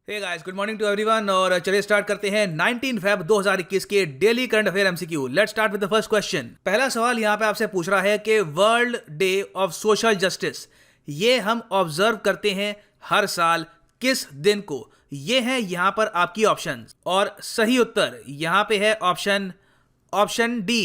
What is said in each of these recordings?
Hey guys, good morning to everyone. और चलिए start करते हैं 19 फेब 2021 के daily current affair MCQ. Let's start with the first question. पहला सवाल यहाँ पे आपसे पूछ रहा है कि world day of social justice ये हम ऑब्जर्व करते हैं हर साल किस दिन को। ये है यहाँ पर आपकी ऑप्शन और सही उत्तर यहाँ पे है ऑप्शन डी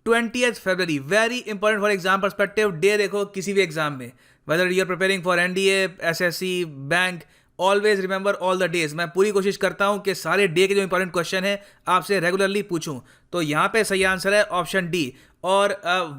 20th फरवरी। Very important for exam perspective. डे देखो किसी भी एग्जाम में, whether you are preparing for NDA, SSC, bank, always remember all the days. मैं पूरी कोशिश करता हूं कि सारे डे के जो इंपॉर्टेंट क्वेश्चन है आपसे रेगुलरली पूछूं। तो यहां पे सही आंसर है ऑप्शन डी। और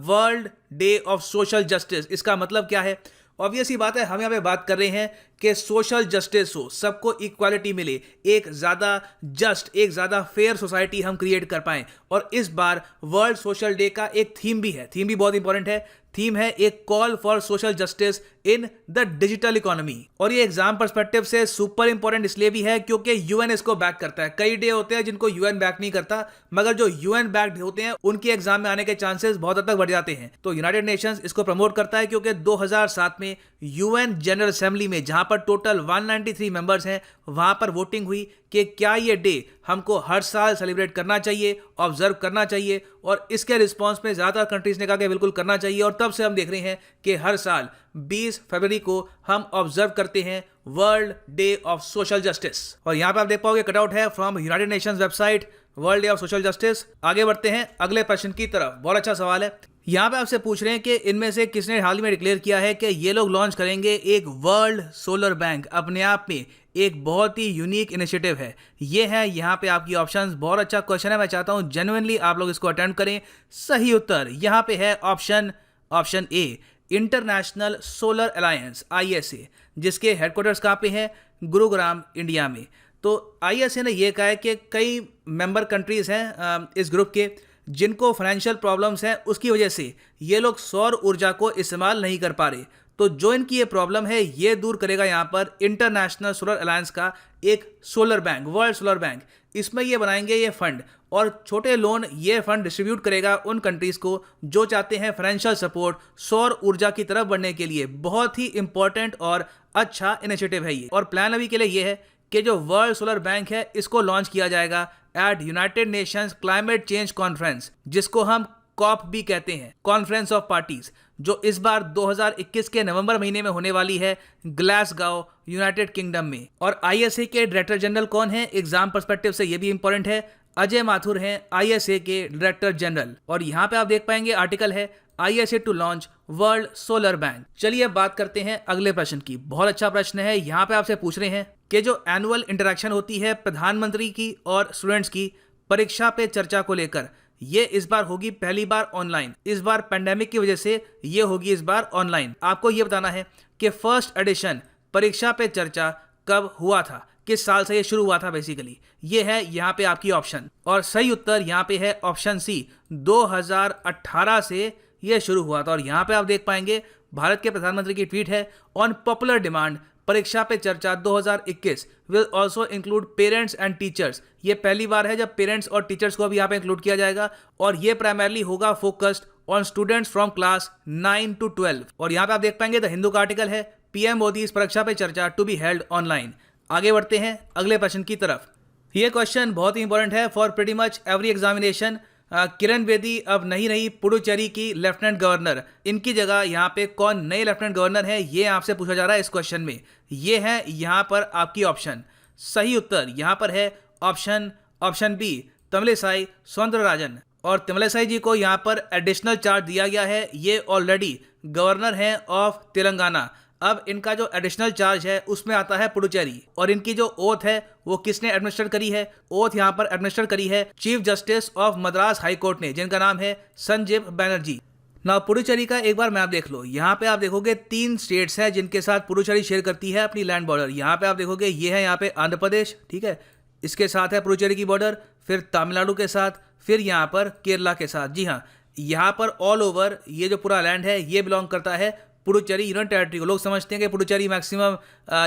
world day of social justice, इसका मतलब क्या है? ऑब्वियस ही बात है, हम यहाँ पे बात कर रहे हैं कि सोशल जस्टिस हो, सबको इक्वालिटी मिले, एक ज़्यादा जस्ट, एक ज़्यादा फेयर सोसाइटी हम क्रिएट कर पाएं। और इस बार वर्ल्ड सोशल डे का एक थीम भी है, थीम भी बहुत इंपॉर्टेंट है। थीम है एक call for social justice in the digital economy. और ये एग्जाम पर्सपेक्टिव से सुपर इंपॉर्टेंट इसलिए भी है क्योंकि यूएन इसको बैक करता है। कई डे होते हैं जिनको यूएन बैक नहीं करता, मगर जो यूएन बैक्ड होते हैं उनके एग्जाम में आने के चांसेस बहुत हद तक बढ़ जाते हैं। तो यूनाइटेड नेशंस इसको प्रमोट करता है क्योंकि 2007 में यूएन जनरल असेंबली में, जहां पर टोटल 193 मेंबर्स हैं, वहां पर वोटिंग हुई कि क्या ये डे हमको हर साल सेलिब्रेट करना चाहिए, ऑब्जर्व करना चाहिए। और इसके रिस्पॉन्स में ज़्यादातर कंट्रीज ने कहा कि बिल्कुल करना चाहिए। और तब से हम देख रहे हैं कि हर साल 20 फरवरी को हम ऑब्जर्व करते हैं world day of social justice. और यहाँ पे आप देख पाओगे कटआउट है from United Nations website, world day of social justice. आगे बढ़ते हैं अगले प्रश्न की तरफ। बहुत अच्छा सवाल है। यहाँ पे आपसे पूछ रहे हैं कि इनमें से किसने हाल ही में डिक्लेयर किया है कि ये लोग लॉन्च करेंगे एक वर्ल्ड सोलर बैंक। अपने आप में एक बहुत ही यूनिक इनिशिएटिव है। ये है यहाँ पे आपकी ऑप्शंस। बहुत अच्छा क्वेश्चन है, मैं चाहता हूँ जेन्युइनली आप लोग इसको अटेम्प्ट करें। सही उत्तर यहाँ पे है option A, international solar alliance ISA, जिसके हेडक्वार्टर्स कहाँ पे हैं? गुरुग्राम, इंडिया में। तो ISA ने यह कहा है कि कई मेंबर कंट्रीज हैं इस ग्रुप के जिनको फाइनेंशियल प्रॉब्लम्स हैं, उसकी वजह से ये लोग सौर ऊर्जा को इस्तेमाल नहीं कर पा रहे। तो जो इनकी ये प्रॉब्लम है ये दूर करेगा यहाँ पर इंटरनेशनल सोलर अलायंस का एक solar bank, world solar bank. इसमें ये बनाएंगे ये फंड और छोटे लोन ये फंड डिस्ट्रीब्यूट करेगा उन कंट्रीज को जो चाहते हैं फाइनेंशियल सपोर्ट सौर ऊर्जा की तरफ बढ़ने के लिए। बहुत ही इंपॉर्टेंट और अच्छा इनिशिएटिव है ये। और प्लान अभी के लिए ये है कि जो वर्ल्ड सोलर बैंक है इसको लॉन्च किया जाएगा at United Nations climate change conference, जिसको हम कॉप भी कहते हैं, कॉन्फ्रेंस ऑफ पार्टीज, जो इस बार 2021 के नवंबर महीने में होने वाली है ग्लासगो, यूनाइटेड किंगडम में। और ISA के डायरेक्टर जनरल कौन है? एग्जाम पर्सपेक्टिव से ये भी इंपॉर्टेंट है, अजय माथुर हैं ISA के डायरेक्टर जनरल। और यहाँ पे आप देख पाएंगे आर्टिकल है ISA to launch world solar bank. चलिए अब बात करते हैं अगले प्रश्न की। बहुत अच्छा प्रश्न है। यहाँ पे आपसे पूछ रहे हैं कि जो एनुअल इंटरेक्शन होती है प्रधानमंत्री की और स्टूडेंट्स की परीक्षा पे चर्चा को लेकर, ये इस बार होगी पहली बार ऑनलाइन। इस बार पेंडेमिक की वजह से ये होगी इस बार ऑनलाइन। आपको ये बताना है कि फर्स्ट एडिशन परीक्षा पे चर्चा कब हुआ था, किस साल से ये शुरू हुआ था बेसिकली। ये है यहाँ पे आपकी ऑप्शन। और सही उत्तर यहाँ पे है ऑप्शन सी, 2018 से ये शुरू हुआ था। और यहाँ पे आप देख पाएंगे भारत के प्रधानमंत्री की ट्वीट है, ऑन पॉपुलर डिमांड परीक्षा पे चर्चा 2021 will also include parents and teachers. ये पहली बार है जब पेरेंट्स और टीचर्स को भी यहाँ पे इंक्लूड किया जाएगा। और ये प्राइमरली होगा focused on students from class 9 to 12। और यहाँ पे आप देख पाएंगे द हिंदू का आर्टिकल है PM मोदी इस परीक्षा पे चर्चा टू बी हेल्ड ऑनलाइन। आगे बढ़ते हैं अगले प्रश्न की तरफ। ये क्वेश्चन बहुत ही इंपॉर्टेंट है for pretty much every examination. Kiran Bedi अब नहीं रही पुडुचेरी की लेफ्टिनेंट गवर्नर। इनकी जगह यहाँ पे कौन नए लेफ्टिनेंट गवर्नर है, ये आपसे पूछा जा रहा है इस क्वेश्चन में। ये है यहाँ पर आपकी ऑप्शन। सही उत्तर यहाँ पर है ऑप्शन बी, तमिलिसाई सौंदरराजन। और तमिलिसाई जी को यहाँ पर एडिशनल चार्ज दिया गया है। ये ऑलरेडी गवर्नर हैं ऑफ तेलंगाना। अब इनका जो एडिशनल चार्ज है उसमें आता है पुडुचेरी। और इनकी जो ओथ है वो किसने एडमिनिस्टर करी है? ओथ यहाँ पर एडमिनिस्टर करी है chief justice of Madras high court ने, जिनका नाम है संजीव बैनर्जी। ना पुडुचेरी का एक बार मैप देख लो। यहाँ पे आप देखोगे 3 स्टेट्स हैं जिनके साथ पुडुचेरी शेयर करती है अपनी लैंड बॉर्डर। यहाँ पे आप देखोगे ये है यहाँ पे आंध्र प्रदेश, ठीक है, इसके साथ है पुडुचेरी की बॉर्डर, फिर तमिलनाडु के साथ, फिर यहाँ पर केरला के साथ। जी हाँ, यहाँ पर ऑल ओवर ये जो पूरा लैंड है ये बिलोंग करता है पुडुचेरी यूनियन टेरिटरी को। लोग समझते हैं कि पुडुचेरी मैक्सिमम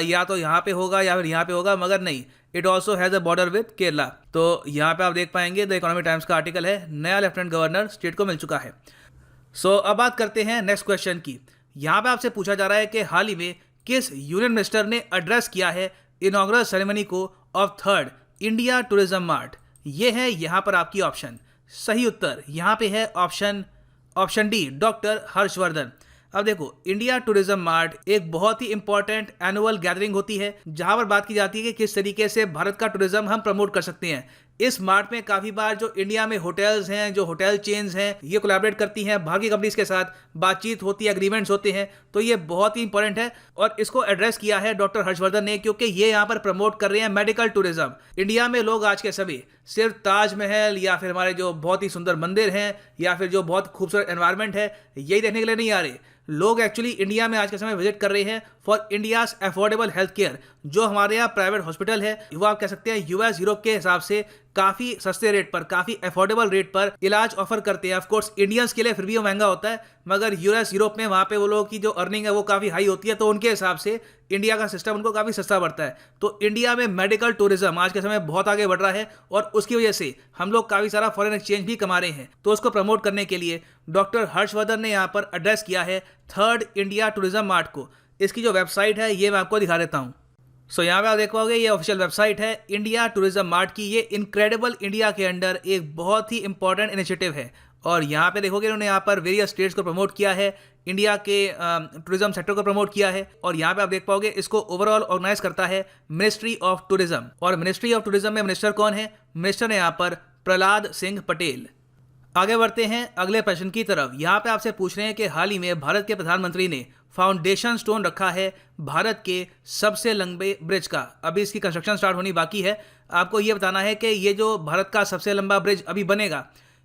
या तो यहाँ पे होगा या फिर यहाँ पे होगा, मगर नहीं, it also has a border with Kerala. तो यहाँ पे आप देख पाएंगे द इकोनॉमिक टाइम्स का आर्टिकल है, नया लेफ्टिनेंट गवर्नर स्टेट को मिल चुका है। सो अब बात करते हैं नेक्स्ट क्वेश्चन की। यहाँ पे आपसे पूछा जा रहा है कि हाल ही में किस यूनियन मिनिस्टर ने एड्रेस किया है इनॉग्रल सेरेमनी को of third India tourism mart? ये है यहाँ पर आपकी ऑप्शन। सही उत्तर यहाँ पे है ऑप्शन डी, डॉक्टर हर्षवर्धन। अब देखो, इंडिया टूरिज्म मार्ट एक बहुत ही इंपॉर्टेंट एनुअल गैदरिंग होती है जहां पर बात की जाती है कि किस तरीके से भारत का टूरिज्म हम प्रमोट कर सकते हैं। इस मार्ट में काफ़ी बार जो इंडिया में होटल्स हैं, जो होटल चेन्स हैं, ये कोलैबोरेट करती हैं बाहर की कंपनीज के साथ, बातचीत होती है, एग्रीमेंट्स होते हैं। तो ये बहुत ही इंपॉर्टेंट है और इसको एड्रेस किया है डॉक्टर हर्षवर्धन ने, क्योंकि ये यहाँ पर प्रमोट कर रहे हैं मेडिकल टूरिज्म। इंडिया में लोग आज के सभी सिर्फ ताजमहल या फिर हमारे जो बहुत ही सुंदर मंदिर हैं या फिर जो बहुत खूबसूरत एनवायरनमेंट है, यही देखने के लिए नहीं आ रहे। लोग एक्चुअली इंडिया में आज के समय विजिट कर रहे हैं for India's affordable health care. जो हमारे यहाँ प्राइवेट हॉस्पिटल है वो आप कह सकते हैं यूएस यूरोप के हिसाब से काफ़ी सस्ते रेट पर, काफ़ी अफोर्डेबल रेट पर इलाज ऑफर करते हैं। ऑफ कोर्स इंडियंस के लिए फिर भी वो महंगा होता है, मगर यूएस यूरोप में वहाँ पे वो लोगों की जो अर्निंग है वो काफ़ी हाई होती है, तो उनके हिसाब से इंडिया का सिस्टम उनको काफ़ी सस्ता पड़ता है। तो इंडिया में मेडिकल टूरिज्म आज के समय बहुत आगे बढ़ रहा है और उसकी वजह से हम लोग काफ़ी सारा फॉरेन एक्सचेंज भी कमा रहे हैं। तो उसको प्रमोट करने के लिए डॉक्टर हर्षवर्धन ने यहाँ पर एड्रेस किया है थर्ड इंडिया टूरिज्म मार्ट को। इसकी जो वेबसाइट है ये मैं आपको दिखा देता हूँ। सो यहाँ पे आप देख पाओगे ये ऑफिशियल वेबसाइट है इंडिया टूरिज्म मार्ट की। ये इनक्रेडिबल इंडिया के अंडर एक बहुत ही इंपॉर्टेंट इनिशिएटिव है और यहाँ पे देखोगे इन्होंने यहाँ पर वेरियस स्टेट्स को प्रमोट किया है, इंडिया के टूरिज्म सेक्टर को प्रमोट किया है और यहाँ पे आप देख पाओगे इसको ओवरऑल ऑर्गेनाइज करता है मिनिस्ट्री ऑफ टूरिज्म। और मिनिस्ट्री ऑफ टूरिज्म में मिनिस्टर कौन है? मिनिस्टर है यहाँ पर प्रहलाद सिंह पटेल। आगे बढ़ते हैं अगले प्रश्न की तरफ। यहाँ पे आपसे पूछ रहे हैं कि हाल ही में भारत के प्रधानमंत्री ने फाउंडेशन स्टोन रखा है भारत के सबसे लंबे ब्रिज का। अभी इसकी कंस्ट्रक्शन स्टार्ट होनी बाकी है। आपको ये बताना है कि ये जो भारत का सबसे लंबा ब्रिज अभी बनेगा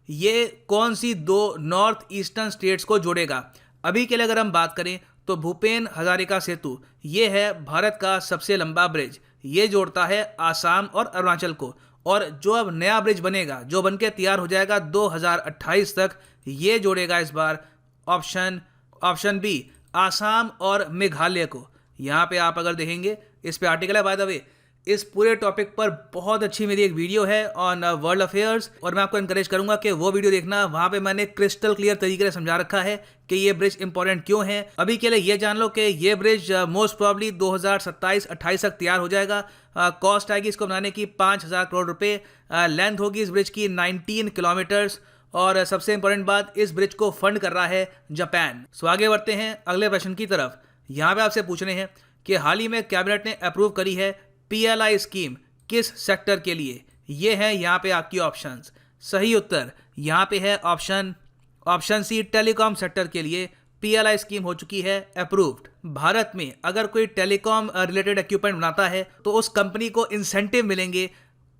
ये कौन सी दो नॉर्थ ईस्टर्न स्टेट्स को जोड़ेगा। अभी के लिए अगर हम बात करें तो भूपेन हजारिका सेतु ये है भारत का सबसे लंबा ब्रिज। ये जोड़ता है आसाम और अरुणाचल को। और जो अब नया ब्रिज बनेगा, जो बनके तैयार हो जाएगा 2028 तक, ये जोड़ेगा इस बार ऑप्शन बी आसाम और मेघालय को। यहाँ पे आप अगर देखेंगे इस पे आर्टिकल है, बाय द वे इस पूरे टॉपिक पर बहुत अच्छी मेरी एक वीडियो है ऑन वर्ल्ड अफेयर्स और मैं आपको इनकरेज करूंगा कि वो वीडियो देखना। वहाँ पे मैंने क्रिस्टल क्लियर तरीके से समझा रखा है कि ये ब्रिज इंपॉर्टेंट क्यों है। अभी के लिए ये जान लो कि ये ब्रिज मोस्ट प्रॉब्ली 2027-28 तक तैयार हो जाएगा। कॉस्ट आएगी इसको बनाने की 5,000 करोड़ रुपए। लेंथ होगी इस ब्रिज की 19 किलोमीटर्स और सबसे इंपॉर्टेंट बात, इस ब्रिज को फंड कर रहा है जापान। सो आगे बढ़ते हैं अगले प्रश्न की तरफ। यहाँ पे आपसे पूछ रहे हैं कि हाल ही में कैबिनेट ने अप्रूव करी है PLI स्कीम किस सेक्टर के लिए। ये है यहाँ पे आपकी ऑप्शंस। सही उत्तर यहाँ पे है ऑप्शन सी, टेलीकॉम सेक्टर के लिए PLI स्कीम हो चुकी है अप्रूव्ड। भारत में अगर कोई टेलीकॉम रिलेटेड इक्विपमेंट बनाता है तो उस कंपनी को इंसेंटिव मिलेंगे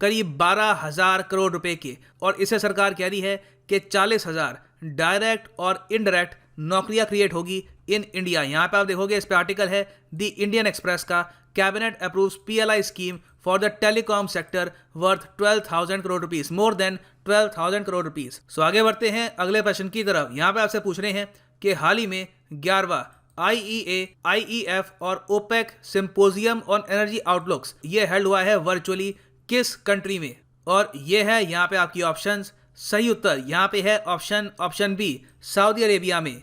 करीब 12,000 करोड़ रुपए के और इसे सरकार कह रही है कि 40,000 डायरेक्ट और इनडायरेक्ट नौकरियां क्रिएट होगी इन इंडिया। यहाँ पे आप देखोगे इस पे आर्टिकल है द इंडियन एक्सप्रेस का, cabinet approves PLI scheme for the telecom sector worth 12,000 crore rupees, more than 12,000 crore rupees. So आगे बढ़ते हैं अगले प्रश्न की तरफ। यहाँ पे आपसे पूछ रहे हैं कि हाल ही में 11वां IEA, IEF और OPEC symposium on energy outlooks ये हेल्ड हुआ है वर्चुअली किस कंट्री में। और ये है यहाँ पे आपकी ऑप्शंस। सही उत्तर यहाँ पे है ऑप्शन बी, सऊदी अरेबिया में।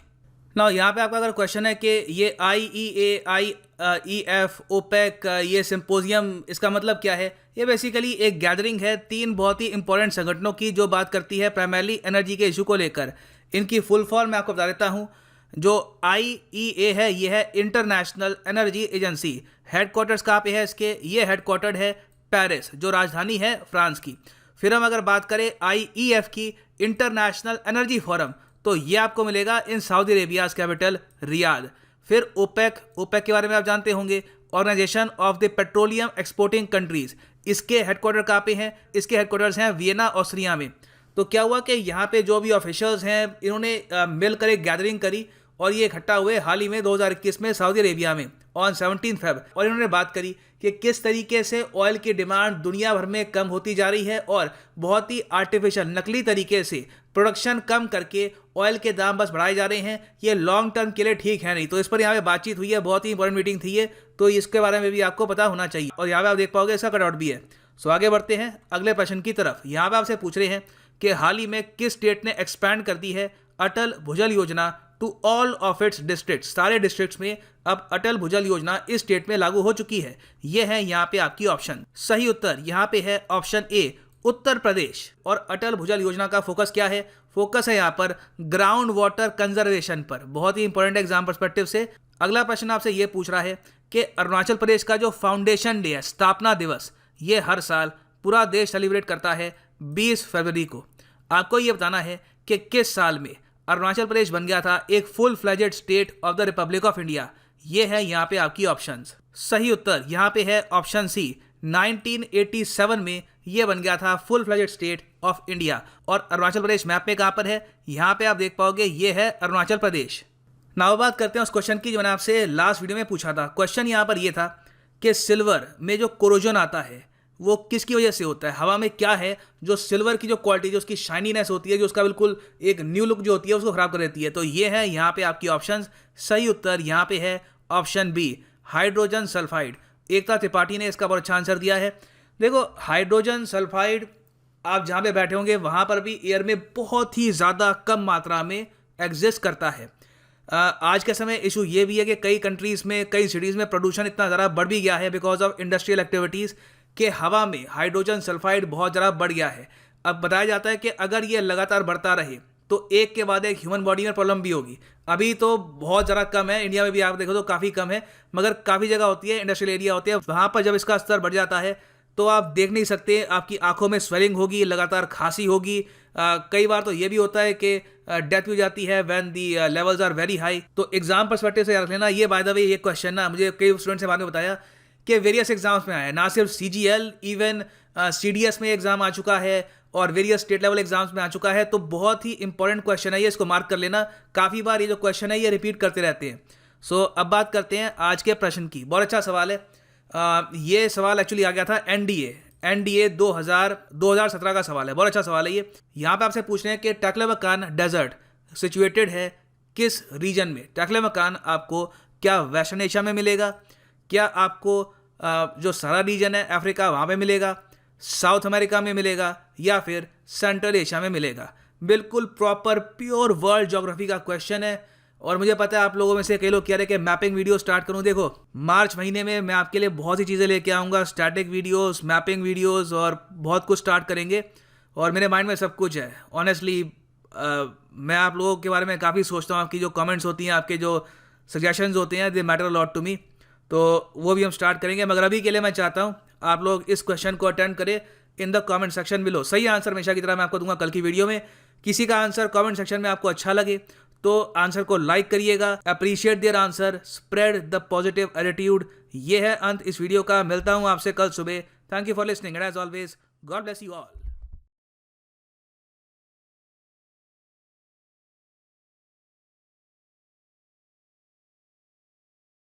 ना यहाँ पे आपका अगर क्वेश्चन है कि ये IEA, IEF, OPEC ये सिंपोजियम इसका मतलब क्या है, ये बेसिकली एक गैदरिंग है तीन बहुत ही इंपॉर्टेंट संगठनों की जो बात करती है प्राइमरली एनर्जी के इशू को लेकर। इनकी फुल फॉर्म मैं आपको बता देता हूँ। जो IEA है ये है इंटरनेशनल एनर्जी एजेंसी। हेडक्वार्टर्स कहाँ पे है इसके? ये हेडक्वार्टर्ड है पेरिस, जो राजधानी है फ्रांस की। फिर हम अगर बात करें IEF की, इंटरनेशनल एनर्जी फोरम, तो ये आपको मिलेगा in Saudi Arabia's capital Riyadh. फिर ओपेक के बारे में आप जानते होंगे, organization of the petroleum exporting countries. इसके हेडक्वार्टर कहाँ पे हैं? इसके हेडक्वार्टर्स हैं वियना, ऑस्ट्रिया में। तो क्या हुआ कि यहाँ पे जो भी ऑफिशियल्स हैं इन्होंने मिलकर एक गैदरिंग करी और ये इकट्ठा हुए हाल ही में 2021 में सऊदी अरेबिया में ऑन 17 फेब और इन्होंने बात करी कि किस तरीके से ऑयल की डिमांड दुनिया भर में कम होती जा रही है और बहुत ही आर्टिफिशियल नकली तरीके से प्रोडक्शन कम करके ऑयल के दाम बस बढ़ाए जा रहे हैं। ये लॉन्ग टर्म के लिए ठीक है नहीं। तो इस पर यहाँ पे बातचीत हुई है, बहुत ही इंपॉर्टेंट मीटिंग थी ये, तो इसके बारे में भी आपको पता होना चाहिए। और यहाँ पे आप देख पाओगे इसका कटआउट भी है। सो आगे बढ़ते हैं अगले प्रश्न की तरफ। यहाँ पे आपसे पूछ रहे हैं कि हाल ही में किस स्टेट ने एक्सपैंड कर दी है Atal Bhujal Yojana to all of its district, सारे डिस्ट्रिक्ट्स में अब अटल भुजल योजना इस स्टेट में लागू हो चुकी है। यह है यहाँ पे आपकी ऑप्शन। सही उत्तर यहाँ पे है ऑप्शन ए, उत्तर प्रदेश। और अटल भुजल योजना का फोकस क्या है? फोकस है यहाँ पर ग्राउंड वाटर कंजर्वेशन पर। बहुत ही इंपॉर्टेंट एग्जाम पर्सपेक्टिव से। अगला प्रश्न आपसे ये पूछ रहा है कि अरुणाचल प्रदेश का जो फाउंडेशन डे है, स्थापना दिवस, ये हर साल पूरा देश सेलिब्रेट करता है 20 फरवरी को। आपको ये बताना है कि किस साल में अरुणाचल प्रदेश बन गया था एक full fledged state of the Republic of India. ये है यहाँ पे आपकी ऑप्शंस। सही उत्तर यहाँ पे है ऑप्शन सी, 1987 में ये बन गया था full fledged state of India. और अरुणाचल प्रदेश मैप में कहाँ पर है? यहाँ पे आप देख पाओगे, ये है अरुणाचल प्रदेश। नाउ बात करते हैं उस क्वेश्चन की जो मैंने आपसे लास्ट वीडियो में पूछा था। क्वेश्चन यहाँ पर ये था कि सिल्वर में जो कोरोजन आता है वो किसकी वजह से होता है? हवा में क्या है जो सिल्वर की जो क्वालिटी, जो उसकी शाइनीनेस होती है, जो उसका बिल्कुल एक न्यू लुक जो होती है उसको खराब कर देती है? तो ये है यहाँ पे आपकी ऑप्शंस। सही उत्तर यहाँ पे है ऑप्शन बी, हाइड्रोजन सल्फाइड। एकता त्रिपाठी ने इसका बहुत अच्छा आंसर दिया है। देखो, हाइड्रोजन सल्फाइड आप जहाँ पे बैठे होंगे वहाँ पर भी एयर में बहुत ही ज़्यादा कम मात्रा में एग्जिस्ट करता है। आज के समय इशू ये भी है कि कई कंट्रीज़ में, कई सिटीज़ में प्रदूषण इतना ज़्यादा बढ़ भी गया है बिकॉज ऑफ इंडस्ट्रियल एक्टिविटीज़ के हवा में हाइड्रोजन सल्फाइड बहुत ज़्यादा बढ़ गया है। अब बताया जाता है कि अगर ये लगातार बढ़ता रहे तो एक के बाद एक ह्यूमन बॉडी में प्रॉब्लम भी होगी। अभी तो बहुत ज़्यादा कम है, इंडिया में भी आप देखो तो काफ़ी कम है, मगर काफ़ी जगह होती है, इंडस्ट्रियल एरिया होते हैं, वहाँ पर जब इसका स्तर बढ़ जाता है तो आप देख नहीं सकते, आपकी आंखों में स्वेलिंग होगी, लगातार खांसी होगी। कई बार तो ये भी होता है कि डेथ भी हो जाती है when the levels are very high. तो एग्जाम पर्सपेक्टिव से याद रखना। ये बाय द वे ये क्वेश्चन ना मुझे कई स्टूडेंट्स ने बाद में बताया कि वेरियस एग्जाम्स में आया है, ना सिर्फ CGL, इवन CDS में एग्जाम आ चुका है और वेरियस स्टेट लेवल एग्जाम्स में आ चुका है। तो बहुत ही इंपॉर्टेंट क्वेश्चन है ये, इसको मार्क कर लेना। काफ़ी बार ये जो क्वेश्चन है ये रिपीट करते रहते हैं। सो अब बात करते हैं आज के प्रश्न की। बहुत अच्छा सवाल है। ये सवाल एक्चुअली आ गया था NDA 2017 का सवाल है। बहुत अच्छा सवाल है ये। यहाँ पे आपसे पूछ रहे हैं कि टैक्लेमाकान डेजर्ट सिचुएटेड है किस रीजन में? टैक्लेमाकान आपको क्या वेस्टर्न एशिया में मिलेगा, क्या आपको जो सारा रीजन है अफ्रीका वहाँ पे मिलेगा, साउथ अमेरिका में मिलेगा, या फिर सेंट्रल एशिया में मिलेगा? बिल्कुल प्रॉपर प्योर वर्ल्ड ज्योग्राफी का क्वेश्चन है। और मुझे पता है आप लोगों में से कई लोग कह रहे हैं कि मैपिंग वीडियो स्टार्ट करूं। देखो, मार्च महीने में मैं आपके लिए बहुत सी चीज़ें लेके आऊँगा, स्टैटिक वीडियोस, मैपिंग वीडियोस और बहुत कुछ स्टार्ट करेंगे। और मेरे माइंड में सब कुछ है। ऑनेस्टली मैं आप लोगों के बारे में काफ़ी सोचता हूँ। आपकी जो कमेंट्स होती हैं, आपके जो सजेशंस होते हैं, they matter a lot to me. तो वो भी हम स्टार्ट करेंगे, मगर अभी के लिए मैं चाहता हूँ आप लोग इस क्वेश्चन को अटेंड करें in the comment section below. सही आंसर हमेशा की तरह मैं आपको दूंगा कल की वीडियो में। किसी का आंसर कमेंट सेक्शन में आपको अच्छा लगे तो आंसर को लाइक करिएगा, appreciate their answer, spread the positive attitude. ये है अंत इस वीडियो का। मिलता हूँ आपसे कल सुबह। Thank you for listening and as always God bless you all.